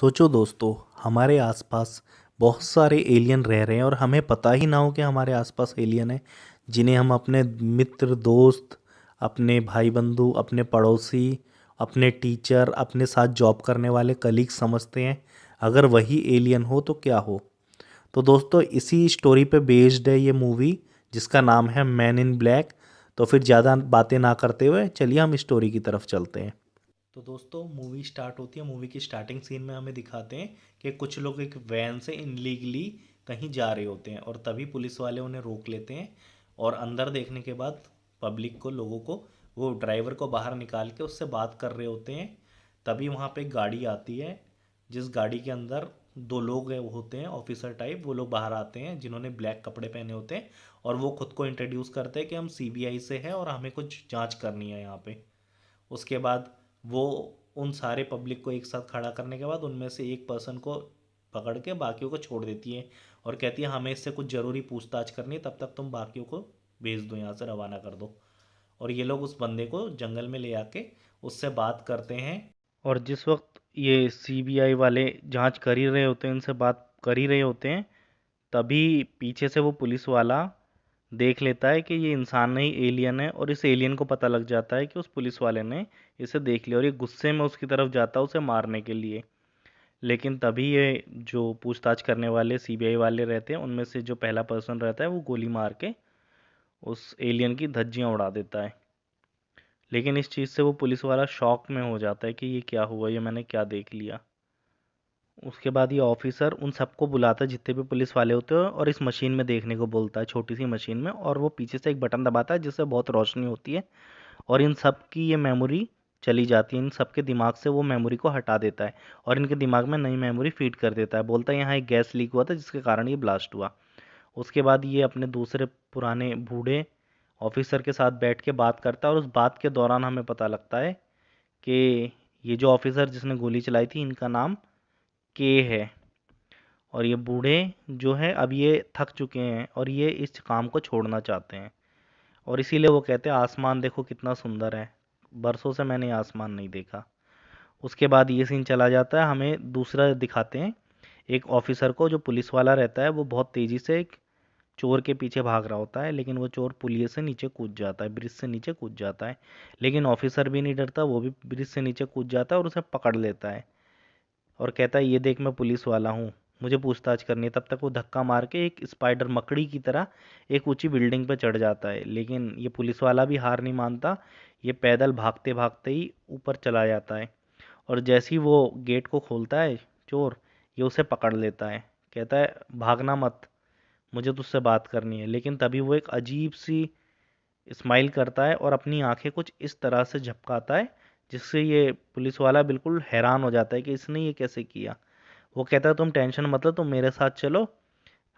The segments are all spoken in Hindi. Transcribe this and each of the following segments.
सोचो दोस्तों, हमारे आसपास बहुत सारे एलियन रह रहे हैं और हमें पता ही ना हो कि हमारे आसपास एलियन है, जिन्हें हम अपने मित्र, दोस्त, अपने भाई बंधु, अपने पड़ोसी, अपने टीचर, अपने साथ जॉब करने वाले कलीग समझते हैं। अगर वही एलियन हो तो क्या हो। तो दोस्तों, इसी स्टोरी पे बेस्ड है ये मूवी, जिसका नाम है मैन इन ब्लैक। तो फिर ज़्यादा बातें ना करते हुए चलिए हम स्टोरी की तरफ चलते हैं। तो दोस्तों, मूवी स्टार्ट होती है। मूवी की स्टार्टिंग सीन में हमें दिखाते हैं कि कुछ लोग एक वैन से इनलीगली कहीं जा रहे होते हैं और तभी पुलिस वाले उन्हें रोक लेते हैं। और अंदर देखने के बाद पब्लिक को, लोगों को, वो ड्राइवर को बाहर निकाल के उससे बात कर रहे होते हैं। तभी वहाँ पे एक गाड़ी आती है, जिस गाड़ी के अंदर दो लोग होते हैं, ऑफिसर टाइप। वो लोग बाहर आते हैं जिन्होंने ब्लैक कपड़े पहने होते हैं, और वो खुद को इंट्रोड्यूस करते हैं कि हम सीबीआई से हैं और हमें कुछ जांच करनी है यहाँ पे। उसके बाद वो उन सारे पब्लिक को एक साथ खड़ा करने के बाद उनमें से एक पर्सन को पकड़ के बाकियों को छोड़ देती है और कहती है हमें इससे कुछ ज़रूरी पूछताछ करनी है, तब तक तुम बाकियों को भेज दो, यहाँ से रवाना कर दो। और ये लोग उस बंदे को जंगल में ले आके उससे बात करते हैं। और जिस वक्त ये सीबीआई वाले जांच कर ही रहे होते हैं, इनसे बात कर ही रहे होते हैं, तभी पीछे से वो पुलिस वाला देख लेता है कि ये इंसान नहीं एलियन है, और इस एलियन को पता लग जाता है कि उस पुलिस वाले ने इसे देख लिया, और ये गुस्से में उसकी तरफ जाता है उसे मारने के लिए। लेकिन तभी ये जो पूछताछ करने वाले सीबीआई वाले रहते हैं, उनमें से जो पहला पर्सन रहता है वो गोली मार के उस एलियन की धज्जियां उड़ा देता है। लेकिन इस चीज़ से वो पुलिस वाला शॉक में हो जाता है कि ये क्या हुआ, ये मैंने क्या देख लिया। उसके बाद ये ऑफिसर उन सबको बुलाता है जितने भी पुलिस वाले होते हैं, और इस मशीन में देखने को बोलता है, छोटी सी मशीन में, और वो पीछे से एक बटन दबाता है जिससे बहुत रोशनी होती है, और इन सब की ये मेमोरी चली जाती है। इन सब के दिमाग से वो मेमोरी को हटा देता है और इनके दिमाग में नई मेमोरी फीड कर देता है। बोलता है यहाँ एक गैस लीक हुआ था जिसके कारण ये ब्लास्ट हुआ। उसके बाद ये अपने दूसरे पुराने बूढ़े ऑफिसर के साथ बैठ के बात करता है, और उस बात के दौरान हमें पता लगता है कि ये जो ऑफिसर जिसने गोली चलाई थी, इनका नाम के है। और ये बूढ़े जो हैं, अब ये थक चुके हैं और ये इस काम को छोड़ना चाहते हैं, और इसीलिए वो कहते हैं आसमान देखो कितना सुंदर है, बरसों से मैंने आसमान नहीं देखा। उसके बाद ये सीन चला जाता है, हमें दूसरा दिखाते हैं एक ऑफिसर को। जो पुलिस वाला रहता है वो बहुत तेजी से एक चोर के पीछे भाग रहा होता है, लेकिन वो चोर पुलिये से नीचे कूद जाता है, ब्रिज से नीचे कूद जाता है। लेकिन ऑफिसर भी नहीं डरता, वो भी ब्रिज से नीचे कूद जाता है और उसे पकड़ लेता है और कहता है ये देख मैं पुलिस वाला हूँ, मुझे पूछताछ करनी है। तब तक वो धक्का मार के एक स्पाइडर मकड़ी की तरह एक ऊंची बिल्डिंग पर चढ़ जाता है। लेकिन ये पुलिस वाला भी हार नहीं मानता, ये पैदल भागते भागते ही ऊपर चला जाता है। और जैसे ही वो गेट को खोलता है चोर, ये उसे पकड़ लेता है, कहता है भागना मत, मुझे तुझसे बात करनी है। लेकिन तभी वो एक अजीब सी स्माइल करता है और अपनी आंखें कुछ इस तरह से झपकाता है, जिससे ये पुलिस वाला बिल्कुल हैरान हो जाता है कि इसने ये कैसे किया। वो कहता है तुम टेंशन मत लो, तुम मेरे साथ चलो,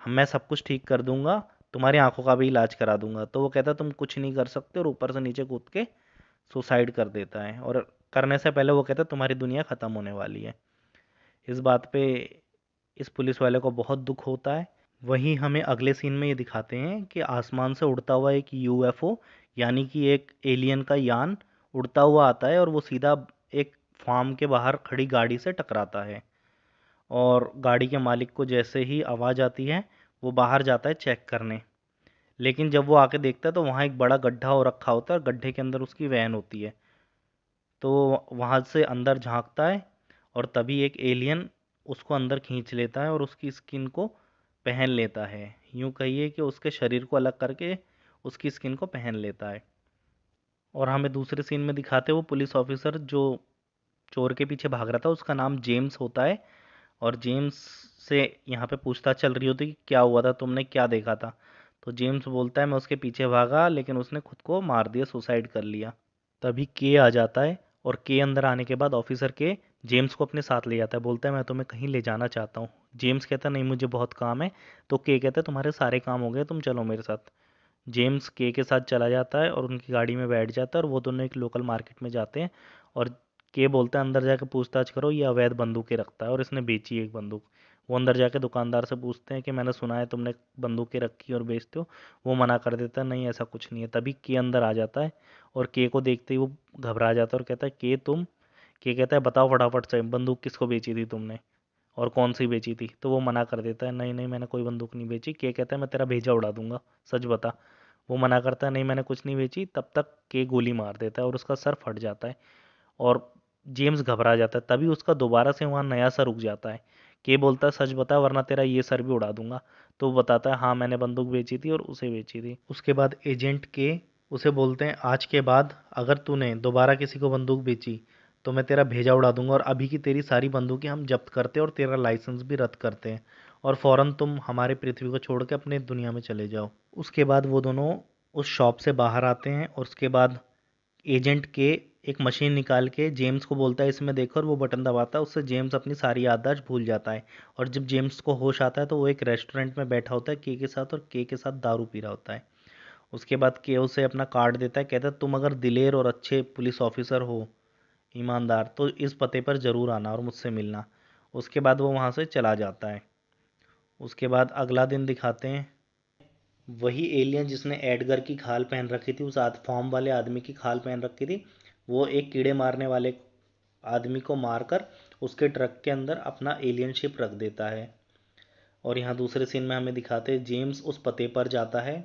हम मैं सब कुछ ठीक कर दूंगा, तुम्हारी आंखों का भी इलाज करा दूंगा। तो वो कहता है तुम कुछ नहीं कर सकते, और ऊपर से नीचे कूद के सुसाइड कर देता है। और करने से पहले वो कहता है तुम्हारी दुनिया ख़त्म होने वाली है। इस बात पे इस पुलिस वाले को बहुत दुख होता है। वहीं हमें अगले सीन में ये दिखाते हैं कि आसमान से उड़ता हुआ एक यूएफओ, यानी कि एक एलियन का यान उड़ता हुआ आता है, और वो सीधा एक फार्म के बाहर खड़ी गाड़ी से टकराता है। और गाड़ी के मालिक को जैसे ही आवाज़ आती है, वो बाहर जाता है चेक करने। लेकिन जब वो आके देखता है तो वहाँ एक बड़ा गड्ढा हो रखा होता है, और गड्ढे के अंदर उसकी वैन होती है। तो वहाँ से अंदर झांकता है, और तभी एक एलियन उसको अंदर खींच लेता है और उसकी स्किन को पहन लेता है। यूँ कहिए कि उसके शरीर को अलग करके उसकी स्किन को पहन लेता है। और हमें दूसरे सीन में दिखाते वो पुलिस ऑफिसर जो चोर के पीछे भाग रहा था, उसका नाम जेम्स होता है। और जेम्स से यहाँ पे पूछताछ चल रही होती कि क्या हुआ था, तुमने क्या देखा था। तो जेम्स बोलता है मैं उसके पीछे भागा, लेकिन उसने खुद को मार दिया, सुसाइड कर लिया। तभी के आ जाता है, और के अंदर आने के बाद ऑफिसर के जेम्स को अपने साथ ले जाता है। बोलता है मैं तुम्हें कहीं ले जाना चाहता हूँ। जेम्स कहता है नहीं मुझे बहुत काम है। तो के कहता है तुम्हारे सारे काम हो गए, तुम चलो मेरे साथ। जेम्स के साथ चला जाता है और उनकी गाड़ी में बैठ जाता है, और वो दोनों एक लोकल मार्केट में जाते हैं। और के बोलता है अंदर जाकर पूछताछ करो, ये अवैध बंदूकें रखता है और इसने बेची एक बंदूक। वो अंदर जाके दुकानदार से पूछते हैं कि मैंने सुना है तुमने बंदूकें रखी और बेचते हो। वो मना कर देता है नहीं ऐसा कुछ नहीं है। तभी के अंदर आ जाता है, और के को देखते ही वो घबरा जाता है और कहता है के तुम। के कहता है बताओ फटाफट से बंदूक किसको बेची थी तुमने। और कौन सी बेची थी। तो वो मना कर देता है, नहीं नहीं मैंने कोई बंदूक नहीं बेची। के कहता है मैं तेरा भेजा उड़ा दूंगा, सच बता। वो मना करता है, नहीं मैंने कुछ नहीं बेची। तब तक के गोली मार देता है और उसका सर फट जाता है और जेम्स घबरा जाता है। तभी उसका दोबारा से वहाँ नया सा रुक जाता है। के बोलता है सच बता वरना तेरा ये सर भी उड़ा दूंगा। तो वो बताता है हाँ मैंने बंदूक बेची थी और उसे बेची थी। उसके बाद एजेंट के उसे बोलते हैं आज के बाद अगर तूने दोबारा किसी को बंदूक बेची तो मैं तेरा भेजा उड़ा दूंगा और अभी की तेरी सारी बंदूकें हम जब्त करते हैं और तेरा लाइसेंस भी रद्द करते हैं और फौरन तुम हमारे पृथ्वी को छोड़ के अपने दुनिया में चले जाओ। उसके बाद वो दोनों उस शॉप से बाहर आते हैं और उसके बाद एजेंट के एक मशीन निकाल के जेम्स को बोलता है इसमें देखो और वो बटन दबाता है। उससे जेम्स अपनी सारी याददाश्त भूल जाता है और जब जेम्स को होश आता है तो वो एक रेस्टोरेंट में बैठा होता है के साथ और के साथ दारू पी रहा होता है। उसके बाद के उसे अपना कार्ड देता है, कहता है तुम अगर दिलेर और अच्छे पुलिस ऑफिसर हो, ईमानदार, तो इस पते पर ज़रूर आना और मुझसे मिलना। उसके बाद वो वहाँ से चला जाता है। उसके बाद अगला दिन दिखाते हैं वही एलियन जिसने एडगर की खाल पहन रखी थी, उस फॉर्म वाले आदमी की खाल पहन रखी थी, वो एक कीड़े मारने वाले आदमी को मारकर उसके ट्रक के अंदर अपना एलियन शिप रख देता है। और यहाँ दूसरे सीन में हमें दिखाते हैं जेम्स उस पते पर जाता है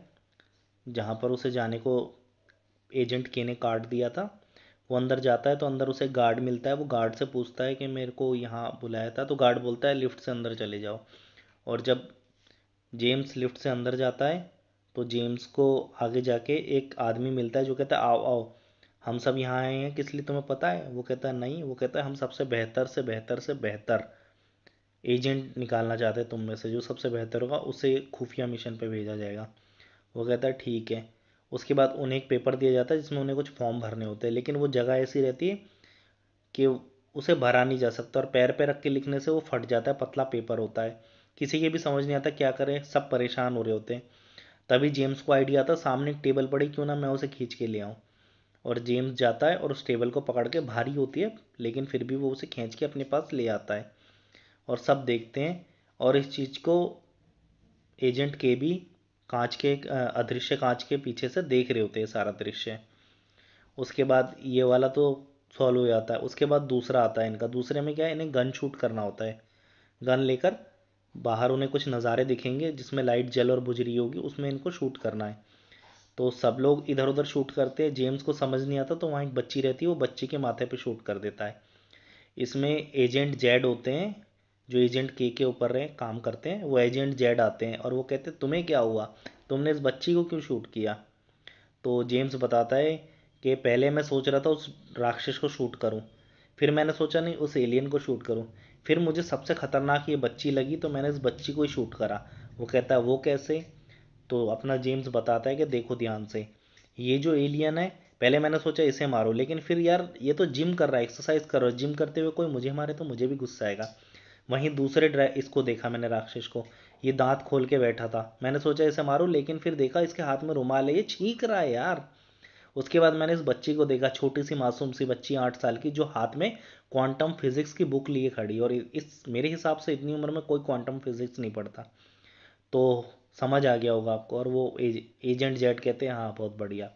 जहाँ पर उसे जाने को एजेंट के ने कार्ड दिया था। वो अंदर जाता है तो अंदर उसे गार्ड मिलता है। वो गार्ड से पूछता है कि मेरे को यहाँ बुलाया था। तो गार्ड बोलता है लिफ्ट से अंदर चले जाओ। और जब जेम्स लिफ्ट से अंदर जाता है तो जेम्स को आगे जाके एक आदमी मिलता है जो कहता है आओ आओ, हम सब यहाँ आए हैं किस लिए तुम्हें पता है। वो कहता है नहीं। वो कहता है हम सबसे बेहतर से बेहतर से बेहतर एजेंट निकालना चाहते हैं तुम में से, जो सबसे बेहतर होगा उसे खुफिया मिशन पे भेजा जाएगा। वो कहता है ठीक है। उसके बाद उन्हें एक पेपर दिया जाता है जिसमें उन्हें कुछ फॉर्म भरने होते हैं, लेकिन वो जगह ऐसी रहती है कि उसे भरा नहीं जा सकता और पैर पे रख के लिखने से वो फट जाता है, पतला पेपर होता है। किसी के भी समझ नहीं आता क्या करें, सब परेशान हो रहे होते हैं। तभी जेम्स को आइडिया आता सामने एक टेबल पड़ी, क्यों ना मैं उसे खींच के ले आऊँ। और जेम्स जाता है और उस टेबल को पकड़ के, भारी होती है लेकिन फिर भी वो उसे खींच के अपने पास ले आता है और सब देखते हैं। और इस चीज़ को एजेंट के भी कांच के अदृश्य कांच के पीछे से देख रहे होते हैं सारा दृश्य। उसके बाद ये वाला तो सॉल्व हो जाता है। उसके बाद दूसरा आता है इनका। दूसरे में क्या है, इन्हें गन शूट करना होता है। गन लेकर बाहर उन्हें कुछ नज़ारे दिखेंगे जिसमें लाइट जल और बुझ रही होगी, उसमें इनको शूट करना है। तो सब लोग इधर उधर शूट करते हैं। जेम्स को समझ नहीं आता तो वहाँ एक बच्ची रहती है, वो बच्ची के माथे पे शूट कर देता है। इसमें एजेंट जेड होते हैं जो एजेंट के ऊपर रहे काम करते हैं। वो एजेंट जेड आते हैं और वो कहते हैं तुम्हें क्या हुआ, तुमने इस बच्ची को क्यों शूट किया। तो जेम्स बताता है कि पहले मैं सोच रहा था उस राक्षस को शूट करूं, फिर मैंने सोचा नहीं उस एलियन को शूट करूं, फिर मुझे सबसे खतरनाक ये बच्ची लगी तो मैंने इस बच्ची को ही शूट करा। वो कहता है वो कैसे। तो अपना जेम्स बताता है कि देखो ध्यान से, ये जो एलियन है पहले मैंने सोचा इसे मारो, लेकिन फिर यार ये तो जिम कर रहा है, एक्सरसाइज कर रहा है, जिम करते हुए कोई मुझे मारे तो मुझे भी गुस्सा आएगा। वहीं दूसरे इसको देखा मैंने राक्षस को, ये दांत खोल के बैठा था, मैंने सोचा इसे मारो लेकिन फिर देखा इसके हाथ में रुमाल है, ये छींक रहा है यार। उसके बाद मैंने इस बच्ची को देखा, छोटी सी मासूम सी बच्ची 8 साल की, जो हाथ में क्वांटम फिजिक्स की बुक लिए खड़ी, और इस मेरे हिसाब से इतनी उम्र में कोई क्वांटम फिजिक्स नहीं पढ़ता। तो समझ आ गया होगा आपको। और वो एजेंट जेड कहते हैं हाँ बहुत बढ़िया।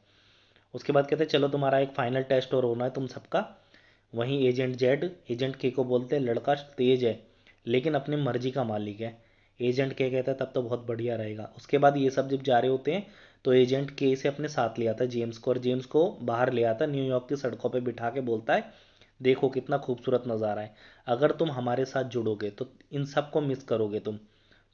उसके बाद कहते हैं चलो तुम्हारा एक फाइनल टेस्ट और होना है तुम सबका। वहीं एजेंट जेड एजेंट के को बोलते हैं लड़का तेज है लेकिन अपनी मर्जी का मालिक है। एजेंट के कहता है तब तो बहुत बढ़िया रहेगा। उसके बाद ये सब जब जा रहे होते हैं तो एजेंट के से अपने साथ ले आता है जेम्स को, और जेम्स को बाहर ले आता है न्यूयॉर्क की सड़कों पे बिठा के बोलता है देखो कितना खूबसूरत नज़ारा है, अगर तुम हमारे साथ जुड़ोगे तो इन सब को मिस करोगे तुम,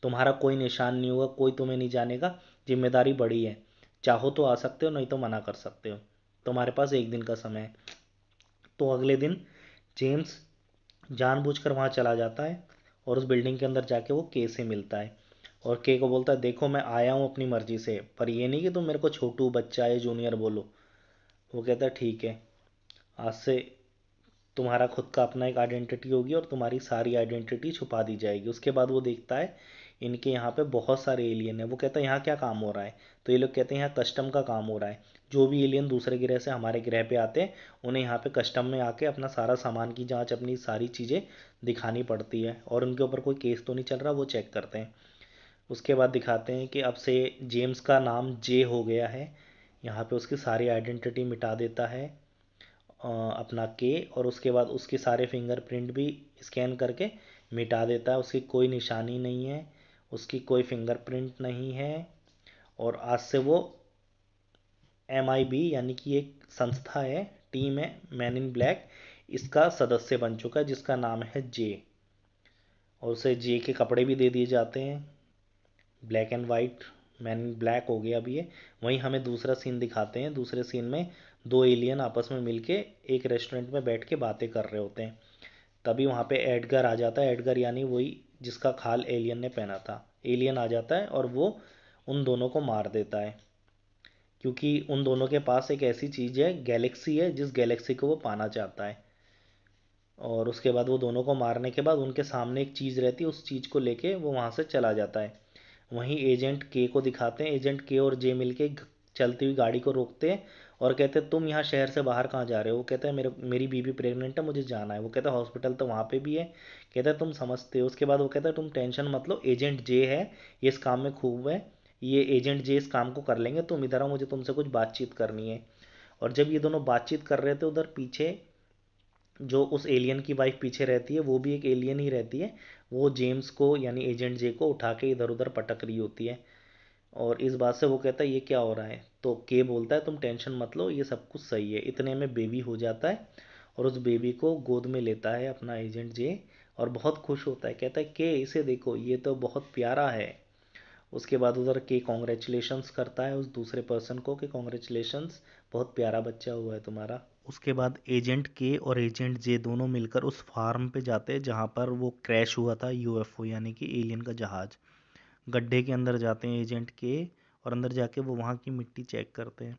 तुम्हारा कोई निशान नहीं होगा, कोई तुम्हें नहीं जानेगा, जिम्मेदारी बड़ी है, चाहो तो आ सकते हो नहीं तो मना कर सकते हो, तुम्हारे पास एक दिन का समय है। तो अगले दिन जेम्स जानबूझकर वहाँ चला जाता है और उस बिल्डिंग के अंदर जाके वो के से मिलता है और के को बोलता है देखो मैं आया हूँ अपनी मर्जी से, पर ये नहीं कि तुम मेरे को छोटू बच्चा या जूनियर बोलो। वो कहता है ठीक है, आज से तुम्हारा खुद का अपना एक आइडेंटिटी होगी और तुम्हारी सारी आइडेंटिटी छुपा दी जाएगी। उसके बाद वो देखता है इनके यहाँ पे बहुत सारे एलियन है। वो कहता है यहाँ क्या काम हो रहा है। तो ये लोग कहते हैं यहाँ कस्टम का काम हो रहा है, जो भी एलियन दूसरे ग्रह से हमारे ग्रह पे आते हैं उन्हें यहाँ पे कस्टम में आके अपना सारा सामान की जांच, अपनी सारी चीज़ें दिखानी पड़ती है और उनके ऊपर कोई केस तो नहीं चल रहा, वो चेक करते हैं। उसके बाद दिखाते हैं कि अब से जेम्स का नाम जे हो गया है। यहाँ पे उसकी सारी आइडेंटिटी मिटा देता है अपना के, और उसके बाद उसके सारे फिंगरप्रिंट भी स्कैन करके मिटा देता है, उसकी कोई निशानी नहीं है, उसकी कोई फिंगरप्रिंट नहीं है। और आज से वो MIB यानी कि एक संस्था है, टीम है मैन इन ब्लैक, इसका सदस्य बन चुका है जिसका नाम है जे। और उसे जे के कपड़े भी दे दिए जाते हैं, black and white man in black हो गया अभी ये। वहीं हमें दूसरा सीन दिखाते हैं, दूसरे सीन में दो एलियन आपस में मिलके एक रेस्टोरेंट में बैठ के बातें कर रहे होते हैं। तभी वहाँ पे एडगर आ जाता है, एडगर यानी वही जिसका खाल एलियन ने पहना था। एलियन आ जाता है और वो उन दोनों को मार देता है, क्योंकि उन दोनों के पास एक ऐसी चीज़ है, गैलेक्सी है, जिस गैलेक्सी को वो पाना चाहता है। और उसके बाद वो दोनों को मारने के बाद उनके सामने एक चीज़ रहती है, उस चीज़ को लेके वो वहाँ से चला जाता है। वहीं एजेंट के को दिखाते हैं, एजेंट के और जे मिलके चलती हुई गाड़ी को रोकते हैं और कहते हैं तुम यहाँ शहर से बाहर कहाँ जा रहे हो। वो कहता है मेरी बीवी प्रेग्नेंट है, मुझे जाना है। वो कहता है हॉस्पिटल तो वहाँ पे भी है। कहता है तुम समझते हो। उसके बाद वो कहता है तुम टेंशन मत लो, एजेंट जे है, ये इस काम में खूब है, ये एजेंट जे इस काम को कर लेंगे, तुम इधर आओ, मुझे तुमसे कुछ बातचीत करनी है। और जब ये दोनों बातचीत कर रहे थे, उधर पीछे जो उस एलियन की वाइफ पीछे रहती है, वो भी एक एलियन ही रहती है। वो जेम्स को यानी एजेंट जे को उठा के इधर उधर पटक रही होती है। और इस बात से वो कहता है ये क्या हो रहा है। तो के बोलता है तुम टेंशन मत लो, ये सब कुछ सही है। इतने में बेबी हो जाता है और उस बेबी को गोद में लेता है अपना एजेंट जे और बहुत खुश होता है। कहता है के इसे देखो, ये तो बहुत प्यारा है। उसके बाद उधर के कॉन्ग्रेचुलेशंस करता है उस दूसरे पर्सन को कि कॉन्ग्रेचुलेशंस, बहुत प्यारा बच्चा हुआ है तुम्हारा। उसके बाद एजेंट के और एजेंट जे दोनों मिलकर उस फार्म पे जाते हैं जहाँ पर वो क्रैश हुआ था UFO यानी कि एलियन का जहाज। गड्ढे के अंदर जाते हैं एजेंट के और अंदर जाके वो वहाँ की मिट्टी चेक करते हैं।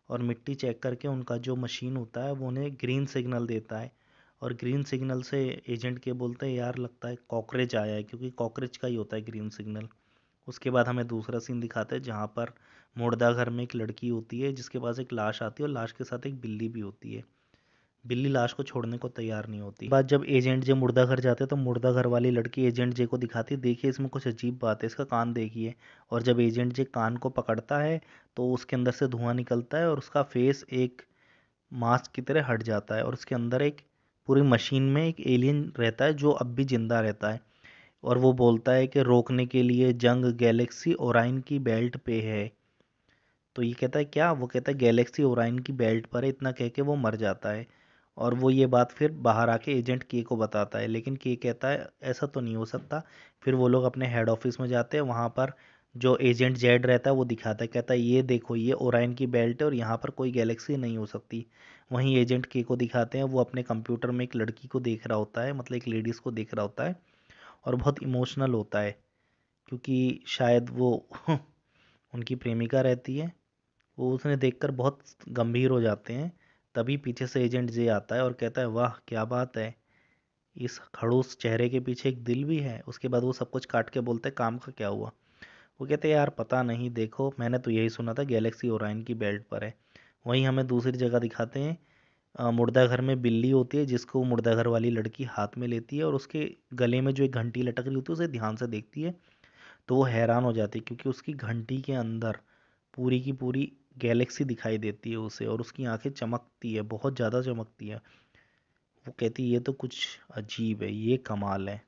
और मिट्टी चेक करके उनका जो मशीन होता है वो उन्हें ग्रीन सिग्नल देता है। और ग्रीन सिग्नल से एजेंट के बोलते हैं यार लगता है कॉकरेज आया है, क्योंकि कॉकरेज का ही होता है ग्रीन सिग्नल। उसके बाद हमें दूसरा सीन दिखाते हैं जहाँ पर मुर्दा घर में एक लड़की होती है जिसके पास एक लाश आती है और लाश के साथ एक बिल्ली भी होती है। बिल्ली लाश को छोड़ने को तैयार नहीं होती। बाद जब एजेंट जे मुर्दा घर जाते हैं तो मुर्दा घर वाली लड़की एजेंट जे को दिखाती है, देखिए इसमें कुछ अजीब बात है, इसका कान देखिए। और जब एजेंट जे कान को पकड़ता है तो उसके अंदर से धुआं निकलता है और उसका फेस एक मास्क की तरह हट जाता है और उसके अंदर एक पूरी मशीन में एक एलियन रहता है जो अब भी जिंदा रहता है। और वो बोलता है कि रोकने के लिए जंग गैलेक्सी ओराइन की बेल्ट पे है। तो ये कहता है क्या, वो कहता है गैलेक्सी ओराइन की बेल्ट पर है, इतना कह के वो मर जाता है। और वो ये बात फिर बाहर आके एजेंट के को बताता है, लेकिन के कहता है ऐसा तो नहीं हो सकता। फिर वो लोग अपने हेड ऑफिस में जाते हैं, वहाँ पर जो एजेंट जेड रहता है वो दिखाता है, कहता है ये देखो ये ओराइन की बेल्ट है और यहाँ पर कोई गैलेक्सी नहीं हो सकती। वहीं एजेंट के को दिखाते हैं, वो अपने कंप्यूटर में एक लड़की को देख रहा होता है, मतलब एक लेडीज़ को देख रहा होता है और बहुत इमोशनल होता है, क्योंकि शायद वो उनकी प्रेमिका रहती है। वो उन्हें देखकर बहुत गंभीर हो जाते हैं। तभी पीछे से एजेंट जे आता है और कहता है वाह क्या बात है, इस खड़ूस चेहरे के पीछे एक दिल भी है। उसके बाद वो सब कुछ काट के बोलते हैं काम का क्या हुआ। वो कहते हैं यार पता नहीं, देखो मैंने तो यही सुना था गैलेक्सी ओराइन की बेल्ट पर है। वहीं हमें दूसरी जगह दिखाते हैं, मुर्दा घर में बिल्ली होती है जिसको मुर्दा घर वाली लड़की हाथ में लेती है और उसके गले में जो एक घंटी लटक रही होती है उसे ध्यान से देखती है। तो वो हैरान हो जाती है क्योंकि उसकी घंटी के अंदर पूरी की पूरी गैलेक्सी दिखाई देती है उसे और उसकी आंखें चमकती है, बहुत ज़्यादा चमकती है। वो कहती है ये तो कुछ अजीब है, ये कमाल है।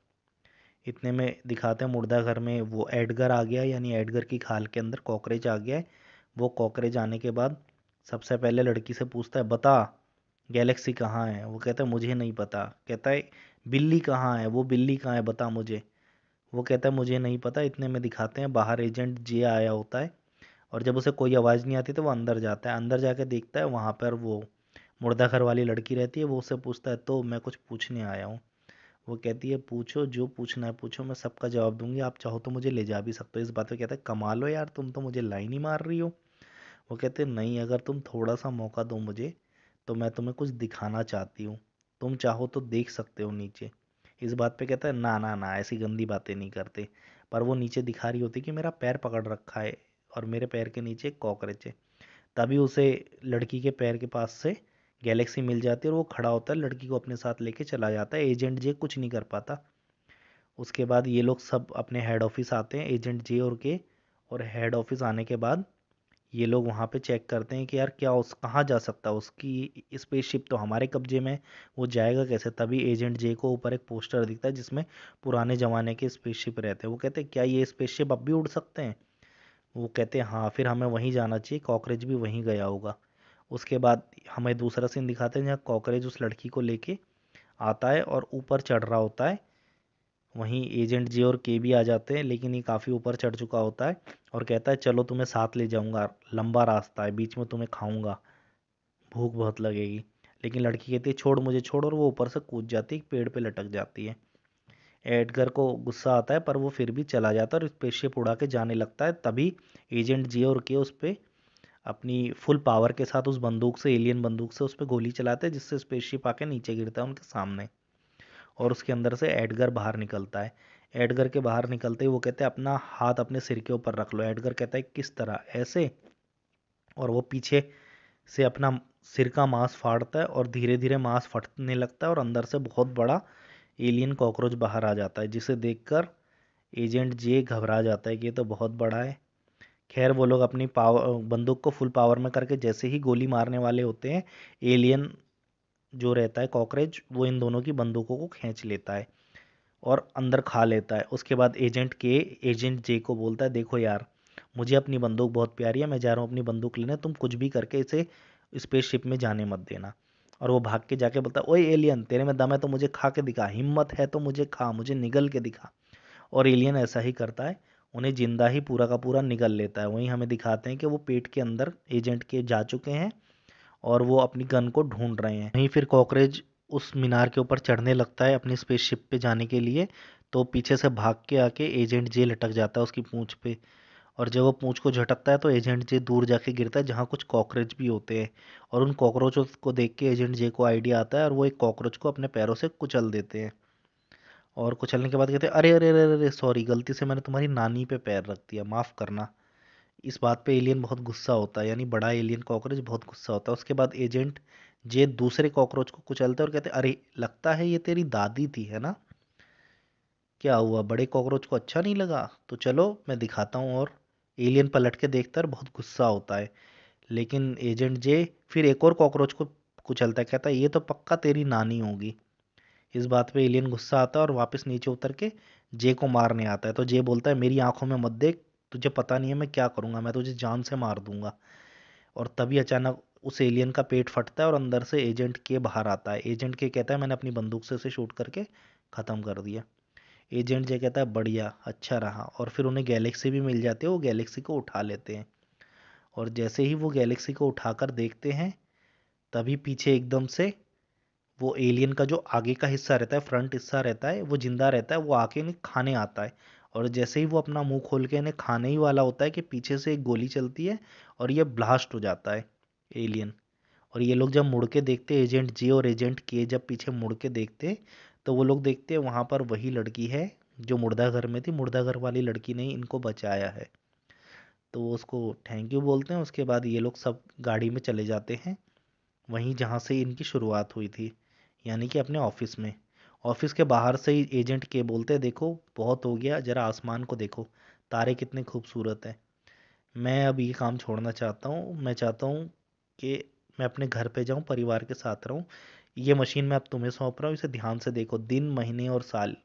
इतने में दिखाते हैं मुर्दा घर में वो एडगर आ गया, यानी एडगर की खाल के अंदर कॉकरेज आ गया है। वो कॉकरेज आने के बाद सबसे पहले लड़की से पूछता है बता गैलेक्सी कहाँ है। वो कहता है मुझे नहीं पता। कहता है बिल्ली कहाँ है, वो बिल्ली कहाँ है बता मुझे। वो कहता है मुझे नहीं पता। इतने में दिखाते हैं बाहर एजेंट जे आया होता है और जब उसे कोई आवाज़ नहीं आती तो वो अंदर जाता है। अंदर जाके देखता है वहाँ पर वो मुर्दा घर वाली लड़की रहती है। वो उससे पूछता है तो मैं कुछ पूछने आया हूँ। वो कहती है पूछो जो पूछना है पूछो, मैं सबका जवाब दूंगी, आप चाहो तो मुझे ले जा भी सकते हो। इस बात पे कहता है कमाल हो यार, तुम तो मुझे लाइन ही मार रही हो। वो कहते हैं नहीं, अगर तुम थोड़ा सा मौका दो मुझे तो मैं तुम्हें कुछ दिखाना चाहती हूँ, तुम चाहो तो देख सकते हो नीचे। इस बात पे कहता है ना ना ना, ऐसी गंदी बातें नहीं करते। पर वो नीचे दिखा रही होती कि मेरा पैर पकड़ रखा है और मेरे पैर के नीचे एक कॉकरोच है। तभी उसे लड़की के पैर के पास से गैलेक्सी मिल जाती है और वो खड़ा होता है, लड़की को अपने साथ लेके चला जाता है। एजेंट जे कुछ नहीं कर पाता। उसके बाद ये लोग सब अपने हेड ऑफिस आते हैं, एजेंट जे और के। और हेड ऑफिस आने के बाद ये लोग वहाँ पे चेक करते हैं कि यार क्या उस कहाँ जा सकता है, उसकी स्पेसशिप तो हमारे कब्जे में है, वो जाएगा कैसे। तभी एजेंट जे को ऊपर एक पोस्टर दिखता है जिसमें पुराने ज़माने के स्पेसशिप रहते हैं। वो कहते हैं क्या ये स्पेसशिप अब भी उड़ सकते हैं। वो कहते हैं हाँ, फिर हमें वहीं जाना चाहिए, कॉकरोच भी वहीं गया होगा। उसके बाद हमें दूसरा सीन दिखाते हैं जहाँ कॉकरोच उस लड़की को लेके आता है और ऊपर चढ़ रहा होता है। वहीं एजेंट जे और के भी आ जाते हैं, लेकिन ये काफ़ी ऊपर चढ़ चुका होता है और कहता है चलो तुम्हें साथ ले जाऊंगा, लंबा रास्ता है, बीच में तुम्हें खाऊंगा, भूख बहुत लगेगी। लेकिन लड़की कहती है छोड़ मुझे छोड़, और वो ऊपर से कूद जाती है, एक पेड़ पे लटक जाती है। एडगर को गुस्सा आता है पर वो फिर भी चला जाता है और स्पेसशिप उड़ा के जाने लगता है। तभी एजेंट जे और के उस पर अपनी फुल पावर के साथ उस बंदूक से, एलियन बंदूक से उस पर गोली चलाते हैं, जिससे स्पेसशिप आके नीचे गिरता है उनके सामने और उसके अंदर से एडगर बाहर निकलता है। एडगर के बाहर निकलते ही वो कहते हैं अपना हाथ अपने सिर के ऊपर रख लो। एडगर कहता है किस तरह, ऐसे, और वो पीछे से अपना सिर का मांस फाड़ता है और धीरे धीरे मांस फटने लगता है और अंदर से बहुत बड़ा एलियन कॉकरोच बाहर आ जाता है, जिसे देखकर एजेंट जे घबरा जाता है कि ये तो बहुत बड़ा है। खैर वो लोग अपनी पावर, बंदूक को फुल पावर में करके जैसे ही गोली मारने वाले होते हैं, एलियन जो रहता है कॉकरोच वो इन दोनों की बंदूकों को खींच लेता है और अंदर खा लेता है। उसके बाद एजेंट जे को बोलता है देखो यार, मुझे अपनी बंदूक बहुत प्यारी है, मैं जा रहा हूँ अपनी बंदूक लेने, तुम कुछ भी करके इसे स्पेसशिप में जाने मत देना। और वो भाग के जाके बोलता है ओए एलियन, तेरे में दम है तो मुझे खा के दिखा, हिम्मत है तो मुझे खा, मुझे निगल के दिखा। और एलियन ऐसा ही करता है, उन्हें जिंदा ही पूरा का पूरा निगल लेता है। वहीं हमें दिखाते हैं कि वो पेट के अंदर एजेंट के जा चुके हैं और वो अपनी गन को ढूंढ रहे हैं। वहीं फिर कॉकरोच उस मीनार के ऊपर चढ़ने लगता है अपनी स्पेसशिप पे जाने के लिए, तो पीछे से भाग के आके एजेंट जे लटक जाता है उसकी पूंछ पे। और जब वो पूंछ को झटकता है तो एजेंट जे दूर जाके गिरता है जहाँ कुछ कॉकरोच भी होते हैं। और उन कॉकरोचों को देख के एजेंट जे को आइडिया आता है और वो एक कॉकरोच को अपने पैरों से कुचल देते हैं। और कुचलने के बाद कहते हैं अरे अरे अरे अरे सॉरी, गलती से मैंने तुम्हारी नानी पे पैर रख दिया, माफ़ करना। इस बात पे एलियन बहुत गुस्सा होता है, यानी बड़ा एलियन कॉकरोच बहुत गुस्सा होता है। उसके बाद एजेंट जे दूसरे कॉकरोच को कुचलते हैं और कहते हैं अरे लगता है ये तेरी दादी थी, है ना। क्या हुआ, बड़े कॉकरोच को अच्छा नहीं लगा, तो चलो मैं दिखाता हूँ। और एलियन पलट के देखता है और बहुत गुस्सा होता है। लेकिन एजेंट जे फिर एक और कॉकरोच को कुचलता है, कहता है ये तो पक्का तेरी नानी होगी। इस बात पे एलियन गुस्सा आता है और वापस नीचे उतर के जे को मारने आता है। तो जे बोलता है मेरी आंखों में मत देख, तुझे पता नहीं है मैं क्या करूंगा, मैं तुझे जान से मार दूंगा। और तभी अचानक उस एलियन का पेट फटता है और अंदर से एजेंट के बाहर आता है। एजेंट के कहता है मैंने अपनी बंदूक से उसे शूट करके ख़त्म कर दिया। एजेंट जे कहता है बढ़िया, अच्छा रहा। और फिर उन्हें गैलेक्सी भी मिल जाती है, वो गैलेक्सी को उठा लेते हैं। और जैसे ही वो गैलेक्सी को उठाकर देखते हैं, तभी पीछे एकदम से वो एलियन का जो आगे का हिस्सा रहता है, फ्रंट हिस्सा रहता है, वो जिंदा रहता है, वो आके इन्हें खाने आता है। और जैसे ही वो अपना मुंह खोल के इन्हें खाने ही वाला होता है कि पीछे से एक गोली चलती है और ये ब्लास्ट हो जाता है एलियन। और ये लोग जब मुड़ के देखते हैं, एजेंट जे और एजेंट के जब पीछे मुड़ के देखते, तो वो लोग देखते हैं वहाँ पर वही लड़की है जो मुर्दा घर में थी। मुर्दा घर वाली लड़की ने ही इनको बचाया है। तो वो उसको थैंक यू बोलते हैं। उसके बाद ये लोग सब गाड़ी में चले जाते हैं वहीं जहाँ से इनकी शुरुआत हुई थी, यानी कि अपने ऑफिस में। ऑफिस के बाहर से ही एजेंट के बोलते हैं देखो बहुत हो गया, जरा आसमान को देखो, तारे कितने खूबसूरत हैं। मैं अब ये काम छोड़ना चाहता हूँ, मैं चाहता हूँ कि मैं अपने घर पे जाऊँ, परिवार के साथ रहूँ। ये मशीन मैं अब तुम्हें सौंप रहा हूँ, इसे ध्यान से देखो, दिन महीने और साल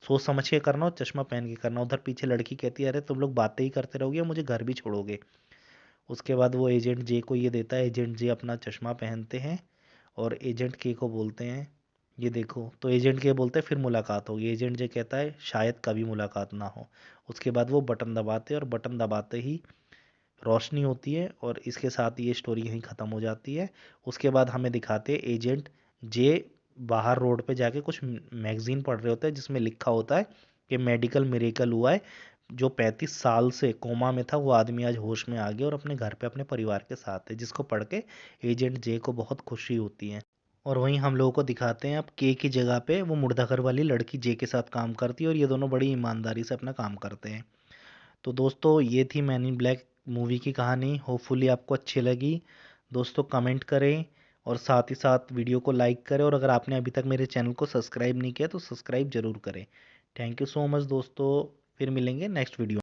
सोच समझ के करना और चश्मा पहन के करना। उधर पीछे लड़की कहती है अरे तुम लोग बातें ही करते रहोगे, मुझे घर भी छोड़ोगे। उसके बाद वो एजेंट जे को ये देता है, एजेंट जे अपना चश्मा पहनते हैं और एजेंट के को बोलते हैं ये देखो। तो एजेंट के बोलते हैं फिर मुलाकात होगी। एजेंट जे कहता है शायद कभी मुलाकात ना हो। उसके बाद वो बटन दबाते हैं और बटन दबाते ही रोशनी होती है और इसके साथ ये स्टोरी यहीं ख़त्म हो जाती है। उसके बाद हमें दिखाते हैं एजेंट जे बाहर रोड पे जाके कुछ मैगजीन पढ़ रहे होते हैं जिसमें लिखा होता है कि मेडिकल मिरेकल हुआ है, जो 35 साल से कोमा में था वो आदमी आज होश में आ गया और अपने घर पे अपने परिवार के साथ है, जिसको पढ़ के एजेंट जे को बहुत खुशी होती है। और वहीं हम लोगों को दिखाते हैं अब के की जगह पे वो मुर्दाघर वाली लड़की जे के साथ काम करती है और ये दोनों बड़ी ईमानदारी से अपना काम करते हैं। तो दोस्तों ये थी मैन इन ब्लैक मूवी की कहानी। होपफुली आपको अच्छी लगी। दोस्तों कमेंट करें और साथ ही साथ वीडियो को लाइक करें, और अगर आपने अभी तक मेरे चैनल को सब्सक्राइब नहीं किया तो सब्सक्राइब जरूर करें। थैंक यू सो मच दोस्तों, फिर मिलेंगे नेक्स्ट वीडियो।